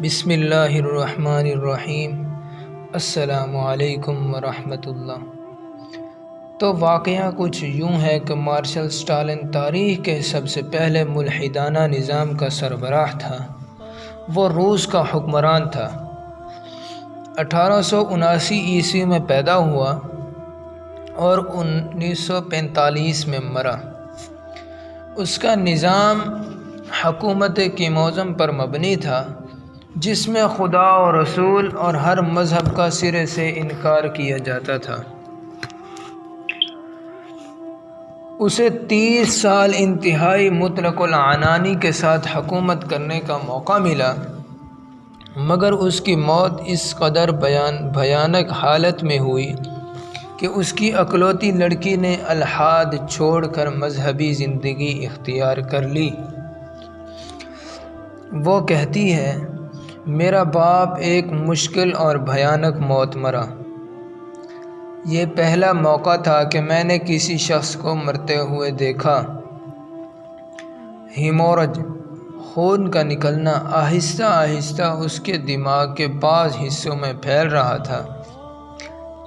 بسم اللہ الرحمن الرحیم۔ السلام علیکم ورحمۃ اللہ۔ تو واقعہ کچھ یوں ہے کہ مارشل اسٹالن تاریخ کے سب سے پہلے ملحدانہ نظام کا سربراہ تھا۔ وہ روس کا حکمران تھا۔ 1879 عیسوی میں پیدا ہوا اور 1945 میں مرا۔ اس کا نظام حکومت کمونزم پر مبنی تھا، جس میں خدا و رسول اور ہر مذہب کا سرے سے انکار کیا جاتا تھا۔ اسے 30 سال انتہائی مطلق العنانی کے ساتھ حکومت کرنے کا موقع ملا، مگر اس کی موت اس قدر بھیانک حالت میں ہوئی کہ اس کی اکلوتی لڑکی نے الحاد چھوڑ کر مذہبی زندگی اختیار کر لی۔ وہ کہتی ہے، میرا باپ ایک مشکل اور بھیانک موت مرا۔ یہ پہلا موقع تھا کہ میں نے کسی شخص کو مرتے ہوئے دیکھا۔ ہیمورج، خون کا نکلنا آہستہ آہستہ اس کے دماغ کے بعض حصوں میں پھیل رہا تھا۔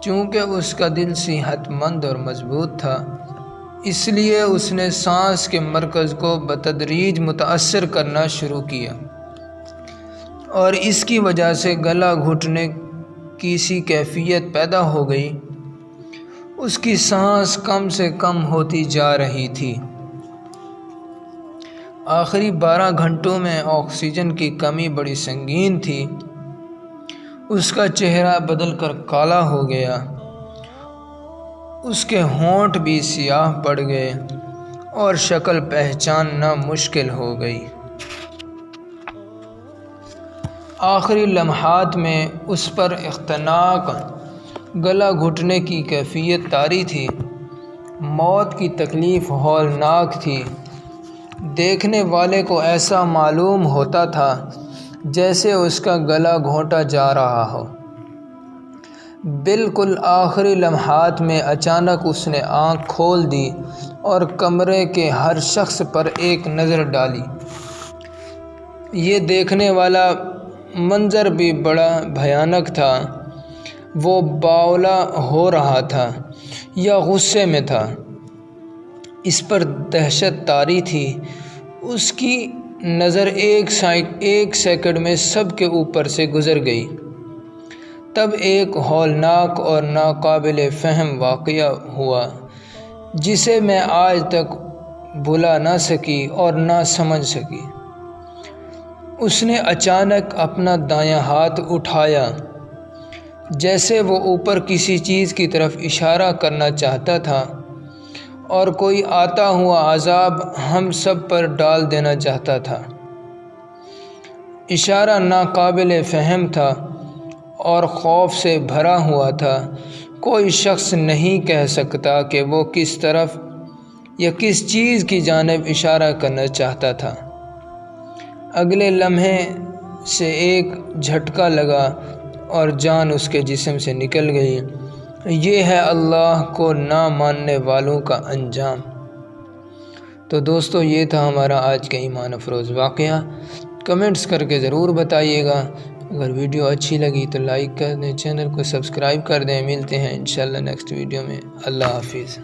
چونکہ اس کا دل صحت مند اور مضبوط تھا، اس لیے اس نے سانس کے مرکز کو بتدریج متاثر کرنا شروع کیا، اور اس کی وجہ سے گلا گھٹنے کی سی کیفیت پیدا ہو گئی۔ اس کی سانس کم سے کم ہوتی جا رہی تھی۔ آخری 12 گھنٹوں میں آکسیجن کی کمی بڑی سنگین تھی۔ اس کا چہرہ بدل کر کالا ہو گیا، اس کے ہونٹ بھی سیاہ پڑ گئے اور شکل پہچاننا مشکل ہو گئی۔ آخری لمحات میں اس پر اختناق گلا گھٹنے کی کیفیت طاری تھی۔ موت کی تکلیف ہولناک تھی۔ دیکھنے والے کو ایسا معلوم ہوتا تھا جیسے اس کا گلا گھونٹا جا رہا ہو۔ بالکل آخری لمحات میں اچانک اس نے آنکھ کھول دی اور کمرے کے ہر شخص پر ایک نظر ڈالی۔ یہ دیکھنے والا منظر بھی بڑا بھیانک تھا۔ وہ باولا ہو رہا تھا یا غصے میں تھا، اس پر دہشت طاری تھی۔ اس کی نظر ایک سیکنڈ میں سب کے اوپر سے گزر گئی۔ تب ایک ہولناک اور ناقابل فہم واقعہ ہوا جسے میں آج تک بھلا نہ سکی اور نہ سمجھ سکی۔ اس نے اچانک اپنا دایاں ہاتھ اٹھایا، جیسے وہ اوپر کسی چیز کی طرف اشارہ کرنا چاہتا تھا اور کوئی آتا ہوا عذاب ہم سب پر ڈال دینا چاہتا تھا۔ اشارہ ناقابل فہم تھا اور خوف سے بھرا ہوا تھا۔ کوئی شخص نہیں کہہ سکتا کہ وہ کس طرف یا کس چیز کی جانب اشارہ کرنا چاہتا تھا۔ اگلے لمحے سے ایک جھٹکا لگا اور جان اس کے جسم سے نکل گئی۔ یہ ہے اللہ کو نہ ماننے والوں کا انجام۔ تو دوستو، یہ تھا ہمارا آج کا ایمان افروز واقعہ۔ کمنٹس کر کے ضرور بتائیے گا۔ اگر ویڈیو اچھی لگی تو لائک کر دیں، چینل کو سبسکرائب کر دیں۔ ملتے ہیں انشاءاللہ نیکسٹ ویڈیو میں۔ اللہ حافظ۔